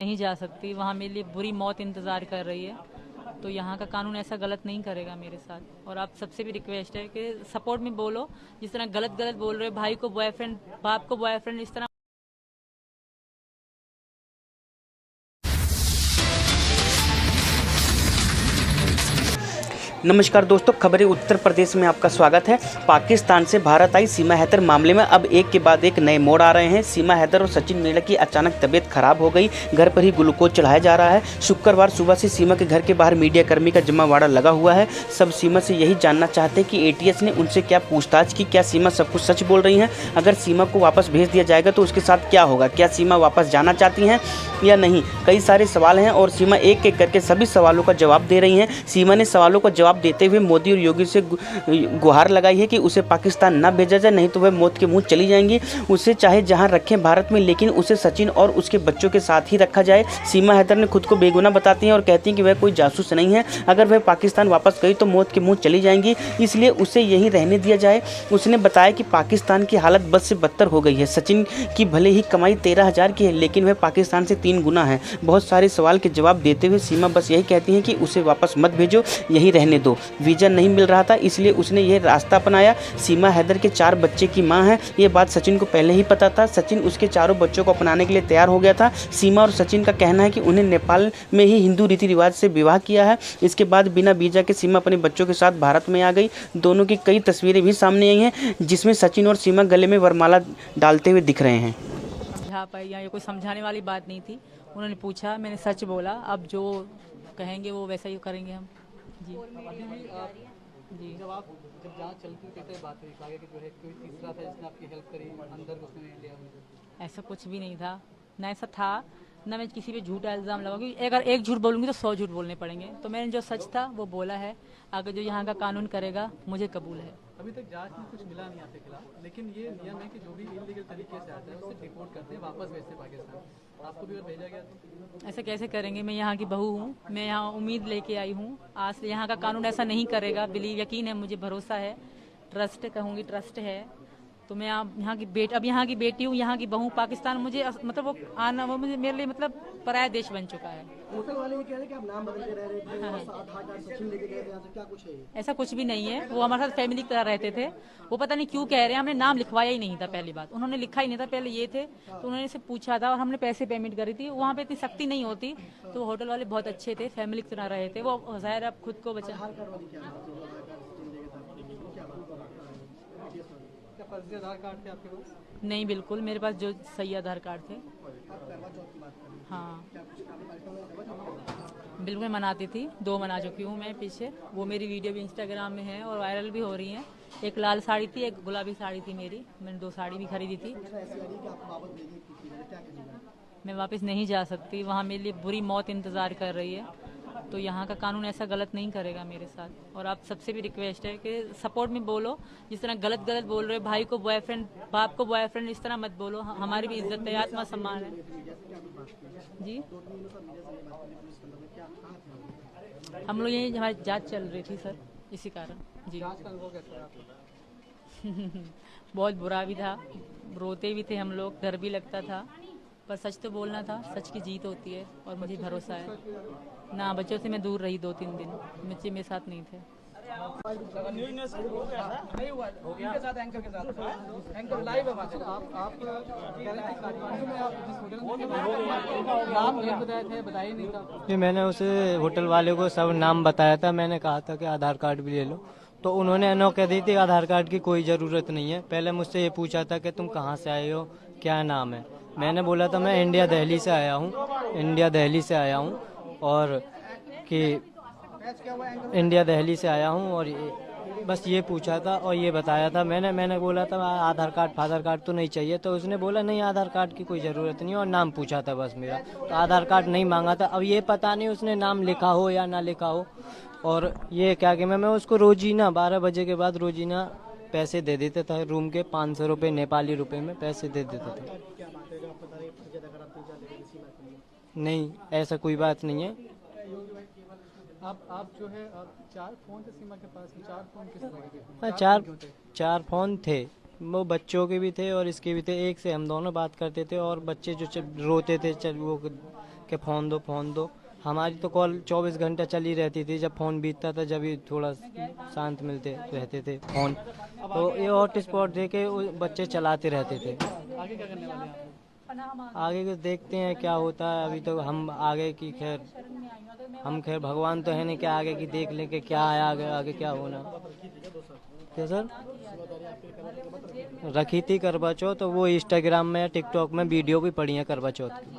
नहीं जा सकती, वहाँ मेरे लिए बुरी मौत इंतज़ार कर रही है। तो यहाँ का कानून ऐसा गलत नहीं करेगा मेरे साथ। और आप सबसे भी रिक्वेस्ट है कि सपोर्ट में बोलो। जिस तरह गलत गलत बोल रहे हो, भाई को बॉयफ्रेंड, बाप को बॉयफ्रेंड, इस तरह नमस्कार दोस्तों, खबरें उत्तर प्रदेश में आपका स्वागत है। पाकिस्तान से भारत आई सीमा हैदर मामले में अब एक के बाद एक नए मोड़ आ रहे हैं। सीमा हैदर और सचिन नेहरा की अचानक तबीयत खराब हो गई, घर पर ही ग्लूकोज चढ़ाया जा रहा है। शुक्रवार सुबह से सीमा के घर के बाहर मीडिया कर्मी का जमावड़ा लगा हुआ है। सब सीमा से यही जानना चाहते हैं कि एटीएस ने उनसे क्या पूछताछ की, क्या सीमा सब कुछ सच बोल रही हैं। अगर सीमा को वापस भेज दिया जाएगा तो उसके साथ क्या होगा, क्या सीमा वापस जाना चाहती हैं या नहीं। कई सारे सवाल हैं और सीमा एक एक करके सभी सवालों का जवाब दे रही हैं। सीमा ने सवालों का जवाब देते हुए मोदी और योगी से गुहार लगाई है कि उसे पाकिस्तान न भेजा जाए, नहीं तो वह मौत के मुंह चली जाएंगी। उसे चाहे जहां रखें भारत में, लेकिन उसे सचिन और उसके बच्चों के साथ ही रखा जाए। सीमा हैदर ने खुद को बेगुनाह बताती हैं और कहती हैं कि वह कोई जासूस नहीं है। अगर वह पाकिस्तान वापस गई तो मौत के मुंह चली जाएंगी, इसलिए उसे यहीं रहने दिया जाए। उसने बताया कि पाकिस्तान की हालत बद से बदतर हो गई है। सचिन की भले ही कमाई 13,000 की है, लेकिन वह पाकिस्तान से 3 गुना है। बहुत सारे सवाल के जवाब देते हुए सीमा बस यही कहती हैं कि उसे वापस मत भेजो, यहीं रहने दो। वीज़ा नहीं मिल रहा था, इसलिए उसने यह रास्ता अपनाया। सीमा हैदर के 4 बच्चे की मां है। ये बात सचिन को पहले ही पता था। सचिन उसके चारों बच्चों को अपनाने के लिए तैयार हो गया था। सीमा और सचिन का कहना है कि उन्हें नेपाल में ही हिंदू रीति रिवाज से विवाह किया है। इसके बाद बिना वीज़ा के सीमा अपने बच्चों के साथ भारत में आ गई। दोनों की कई तस्वीरें भी सामने आई हैं, जिसमें सचिन और सीमा गले में वरमाला डालते हुए दिख रहे हैं। समझा पाई, या ये कोई समझाने वाली बात नहीं थी। उन्होंने पूछा, मैंने सच बोला। अब जो कहेंगे वो वैसा ही करेंगे हम। जी अभी भी जी। जब जांच चलती थी तो बात हुई आगे कि जो है कोई तीसरा था जिसने आपकी हेल्प करी, अंदर उसने लिया हुआ। ऐसा कुछ भी नहीं था, ना ऐसा था, ना मैं किसी पे झूठा इल्ज़ाम लगाऊंगी। अगर एक झूठ बोलूंगी तो 100 झूठ बोलने पड़ेंगे। तो मैंने जो सच था वो बोला है। आगे जो यहाँ का कानून करेगा मुझे कबूल है। अभी तक जांच में कुछ मिला नहीं आपके खिलाफ, लेकिन ये नियम है कि जो भी इलीगल तरीके से आता है उसे डिपोर्ट करते हैं, वापस भेजते पाकिस्तान। आपको भी अगर भेजा गया तो ऐसे कैसे करेंगे? मैं यहाँ की बहू हूँ, मैं यहाँ उम्मीद लेके आई हूँ। आज से यहाँ का कानून ऐसा नहीं करेगा, बिलीव, यकीन है मुझे, भरोसा है, ट्रस्ट कहूँगी, ट्रस्ट है। तो मैं यहाँ की बेटी, अब यहाँ की बेटी हूँ, यहाँ की बहू। पाकिस्तान मुझे मतलब वो आना, वो मुझे, मेरे लिए मतलब पराया देश बन चुका है। होटल वाले ये कह रहे हैं कि आप नाम बदल के रह रहे थे और आधार कार्ड सचिन लेके गए थे, यहाँ से क्या कुछ है ये? ऐसा कुछ भी नहीं है। वो हमारे साथ फैमिली की तरह रहते थे। वो पता नहीं क्यों कह रहे हैं, हमने नाम लिखवाया ही नहीं था। पहली बात, उन्होंने लिखा ही नहीं था। पहले ये थे तो उन्होंने से पूछा था और हमने पैसे पेमेंट करी थी। वहाँ पे इतनी सख्ती नहीं होती। तो होटल वाले बहुत अच्छे थे, फैमिली की तरह रहे थे। वो ज़ाहिर अब खुद को बचा। आधार कार्ड वाली क्या बात है? जो आधार कार्ड सचिन लेके था, वो क्या बात है? क्या फर्जी आधार कार्ड थे आपके पास? नहीं, बिल्कुल मेरे पास जो सही आधार कार्ड थे। हाँ बिल्कुल, मैं मनाती थी, 2 मना चुकी हूँ मैं पीछे। वो मेरी वीडियो भी इंस्टाग्राम में है और वायरल भी हो रही है। एक लाल साड़ी थी, एक गुलाबी साड़ी थी मेरी। मैंने 2 साड़ी भी खरीदी थी। मैं वापस नहीं जा सकती, वहाँ मेरे लिए बुरी मौत इंतज़ार कर रही है। तो यहाँ का कानून ऐसा गलत नहीं करेगा मेरे साथ। और आप सबसे भी रिक्वेस्ट है कि सपोर्ट में बोलो। जिस तरह गलत गलत बोल रहे हो, भाई को बॉयफ्रेंड, बाप को बॉयफ्रेंड, इस तरह मत बोलो। हमारी भी इज्जत है, आत्मा सम्मान है। जी, हम लोग यही, हमारी जांच चल रही थी सर, इसी कारण। जी जांच का अनुभव कैसा है आपको? बहुत बुरा भी था, रोते भी थे हम लोग, डर भी लगता था, पर सच तो बोलना था। सच की जीत होती है और मुझे भरोसा है। ना, बच्चों से मैं दूर रही 2-3 दिन, बच्चे मेरे साथ नहीं थे। आप कह रहे थे कार्यक्रम में आप जिस होटल में नाम नहीं बताए थे, बताया ही नहीं था। फिर मैंने उसे होटल वाले को सब नाम बताया था। मैंने कहा था कि आधार कार्ड भी ले लो, तो उन्होंने नो कह दी थी आधार कार्ड की कोई ज़रूरत नहीं है। पहले मुझसे ये पूछा था कि तुम कहाँ से आए हो, क्या नाम है। मैंने बोला था मैं इंडिया दिल्ली से आया हूँ, इंडिया दिल्ली से आया हूँ, और कि इंडिया दिल्ली से आया हूँ, और बस ये पूछा था और ये बताया था। मैंने बोला था आधार कार्ड तो नहीं चाहिए, तो उसने बोला नहीं आधार कार्ड की कोई ज़रूरत नहीं, और नाम पूछा था बस मेरा, तो आधार कार्ड नहीं मांगा था। अब ये पता नहीं उसने नाम लिखा हो या ना लिखा हो। और ये क्या कि मैं उसको रोजीना 12 बजे के बाद रोजीना पैसे दे देते थे, रूम के 500 रुपये नेपाली रुपए में पैसे दे देते थे। नहीं, ऐसा कोई बात नहीं है। आप जो है 4 फोन थे सीमा के पास में, 4 फोन किस तरह के थे? हाँ, चार फोन थे। वो बच्चों के भी थे और इसके भी थे। एक से हम दोनों बात करते थे, और बच्चे जो रोते थे, वो कि फ़ोन दो फ़ोन दो। हमारी तो कॉल 24 घंटा चली रहती थी, जब फ़ोन बीतता था जब ही थोड़ा शांत मिलते रहते थे फ़ोन। तो ये हॉटस्पॉट दे के वो बच्चे चलाते रहते थे। आगे क्या करने वाले हैं आप? आगे के देखते हैं क्या होता है। अभी तो हम आगे की खैर हम खैर भगवान तो है नहीं कि आगे की देख लें कि क्या है आगे आगे क्या होना। क्या सर? रखी थी करवा चौथ, तो वो इंस्टाग्राम में टिकटॉक में वीडियो भी पड़ी है करवा चौथ की।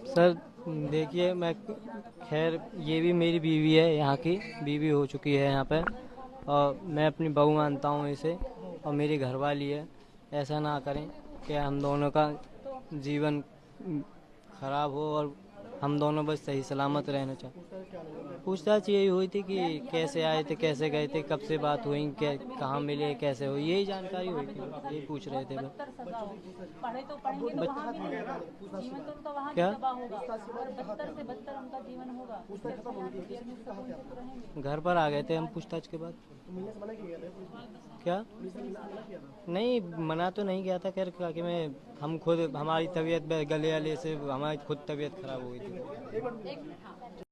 सर देखिए, मैं खैर ये भी मेरी बीवी है, यहाँ की बीवी हो चुकी है यहाँ पे, और मैं अपनी बहू मानता हूँ इसे, और मेरी घरवाली है। ऐसा ना करें कि हम दोनों का जीवन खराब हो और हम दोनों बस सही सलामत रहना चाहें। पूछताछ यही हुई थी कि कैसे आए थे, कैसे गए थे, कब से बात हुई, क्या कहाँ मिले, कैसे हुई, यही जानकारी हुई थी, यही पूछ रहे थे बस। पढ़े तो पढ़ेंगे तो वहाँ मिलेगा, जीवन तो उनका वहाँ क्या? तबाह होगा और बदतर से बदतर उनका जीवन होगा। इससे अच्छा यहाँ पे जेल में सुकून से तो रहेंगे। घर पर आ गए थे हम पूछताछ के बाद। क्या? नहीं, मना तो नहीं किया था खैर, कि मैं हम खुद हमारी तबीयत गले वाले से हमारी खुद तबीयत खराब हो गई थी।